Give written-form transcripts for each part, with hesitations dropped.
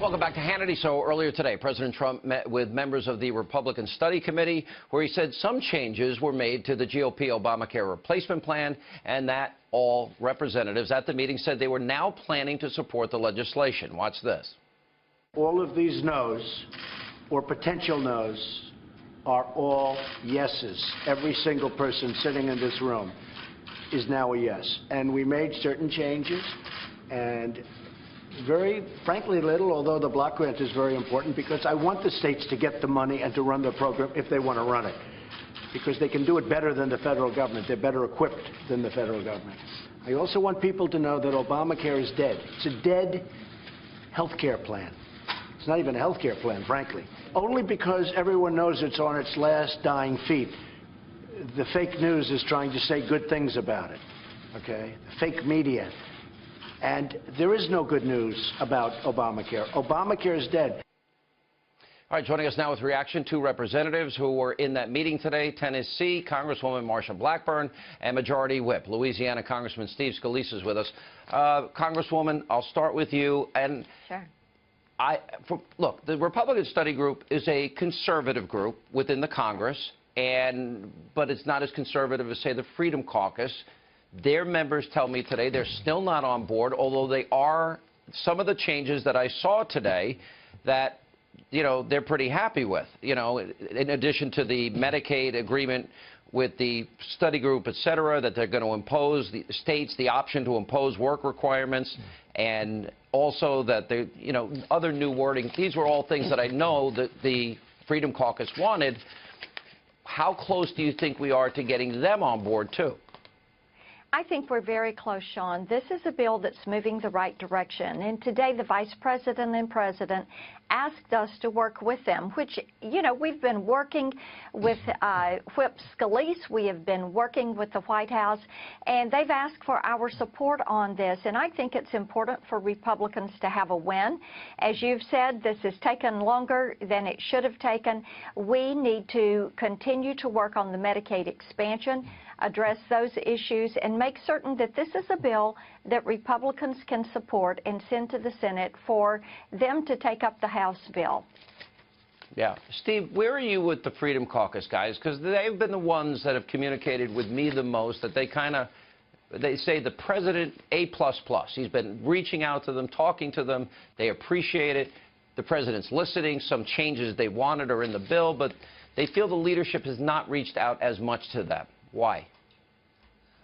Welcome back to Hannity. So earlier today, President Trump met with members of the Republican Study Committee, where he said some changes were made to the GOP Obamacare replacement plan, and that all representatives at the meeting said they were now planning to support the legislation. Watch this. All of these no's, or potential no's, are all yeses. Every single person sitting in this room is now a yes. And we made certain changes, and very frankly little, although the block grant is very important, because I want the states to get the money and to run the program if they want to run it, because they can do it better than the federal government. They're better equipped than the federal government. I also want people to know that Obamacare is dead. It's a dead health care plan. It's not even a health care plan, frankly. Only because everyone knows it's on its last dying feet. The fake news is trying to say good things about it, okay? The fake media. And there is no good news about Obamacare. Obamacare is dead. All right, joining us now with reaction, two representatives who were in that meeting today. Tennessee Congresswoman Marsha Blackburn and Majority Whip Louisiana Congressman Steve Scalise is with us. Congresswoman, I'll start with you. And sure. Look, the Republican Study Group is a conservative group within the Congress, but it's not as conservative as, say, the Freedom Caucus. Their members tell me today they're still not on board, although they are some of the changes that I saw today that, you know, they're pretty happy with. You know, in addition to the Medicaid agreement with the study group, et cetera, that they're going to impose the states the option to impose work requirements, and also that they, you know, other new wording. These were all things that I know that the Freedom Caucus wanted. How close do you think we are to getting them on board, too? I think we're very close, Sean. This is a bill that's moving the right direction. And today, the Vice President and President asked us to work with them, which, you know, we've been working with Whip Scalise. We have been working with the White House, and they've asked for our support on this. And I think it's important for Republicans to have a win. As you've said, this has taken longer than it should have taken. We need to continue to work on the Medicaid expansion, address those issues, and make certain that this is a bill that Republicans can support and send to the Senate for them to take up the House bill. Yeah. Steve, where are you with the Freedom Caucus guys? Because they've been the ones that have communicated with me the most, that they say the president, A++. He's been reaching out to them, talking to them. They appreciate it. The president's listening. Some changes they wanted are in the bill, but they feel the leadership has not reached out as much to them. Why?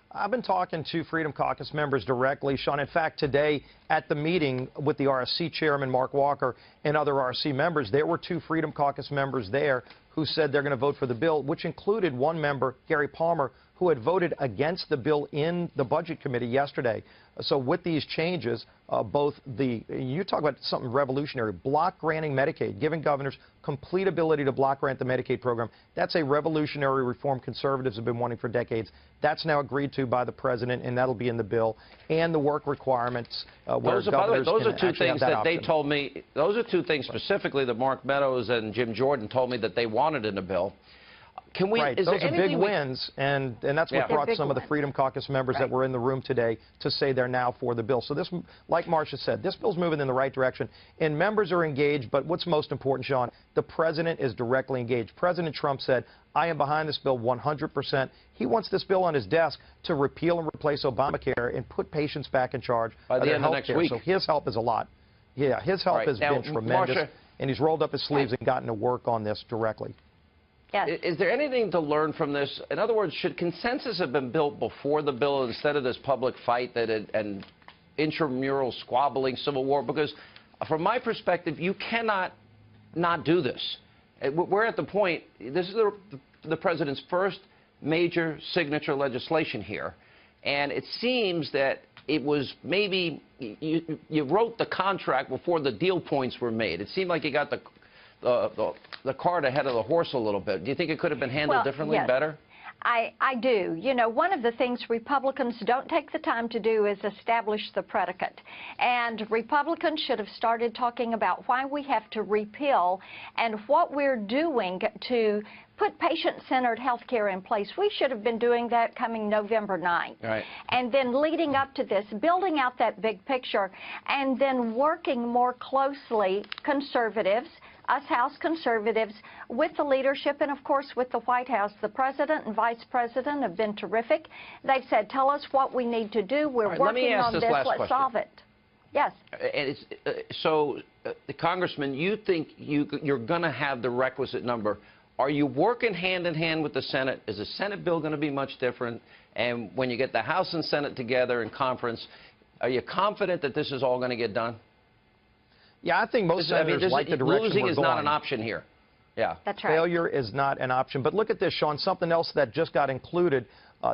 I've been talking to Freedom Caucus members directly, Sean. In fact, today at the meeting with the RSC chairman, Mark Walker, and other RSC members, there were two Freedom Caucus members there who said they're going to vote for the bill, which included one member, Gary Palmer, who had voted against the bill in the Budget Committee yesterday. So with these changes, you talk about something revolutionary, block granting Medicaid, giving governors complete ability to block grant the Medicaid program. That's a revolutionary reform conservatives have been wanting for decades. That's now agreed to by the president, and that'll be in the bill. And the work requirements where governors those are two actually things have that option. they told me. Those are two things specifically that Mark Meadows and Jim Jordan told me that they wanted in the bill. Can we, right. Those are big wins, and that's what brought some of the Freedom Caucus members that were in the room today to say they're now for the bill. So this, like Marsha said, this bill's moving in the right direction, and members are engaged. But what's most important, Sean, the president is directly engaged. President Trump said, I am behind this bill 100%. He wants this bill on his desk to repeal and replace Obamacare and put patients back in charge by the end of next week. So his help is a lot. Yeah, his help has been tremendous, Marsha, and he's rolled up his sleeves and gotten to work on this directly. Yes. Is there anything to learn from this? In other words, should consensus have been built before the bill instead of this public fight and intramural squabbling, civil war? Because from my perspective, you cannot not do this. We're at the point, this is the president's first major signature legislation here, and it seems that it was maybe you wrote the contract before the deal points were made. It seemed like you got the cart ahead of the horse a little bit. Do you think it could have been handled differently, yes. better? I do. You know, one of the things Republicans don't take the time to do is establish the predicate. And Republicans should have started talking about why we have to repeal and what we're doing to put patient-centered health care in place. We should have been doing that coming November 9th. Right. And then leading up to this, building out that big picture, and then working more closely, conservatives, us House conservatives, with the leadership and, of course, with the White House. The President and Vice President have been terrific. They've said, tell us what we need to do. We're right, working on this. Let's solve it. Yes. And the Congressman, you think you're going to have the requisite number. Are you working hand in hand with the Senate? Is the Senate bill going to be much different? And when you get the House and Senate together in conference, are you confident that this is all going to get done? Yeah, I think most senators like the direction losing we're is going. not an option here. Yeah. That's right. Failure is not an option. But look at this, Sean, something else that just got included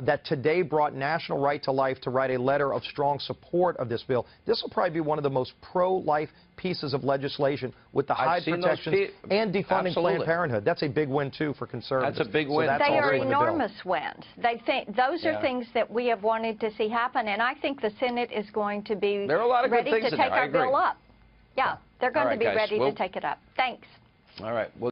that today brought National Right to Life to write a letter of strong support of this bill. This will probably be one of the most pro-life pieces of legislation with the high protections and defunding Planned Parenthood. That's a big win, too, for conservatives. That's a big win. So they are enormous wins. They think those are things that we have wanted to see happen, and I think the Senate is going to be ready to take our bill up. Yeah, they're going to be ready to take it up. Thanks. All right. Well,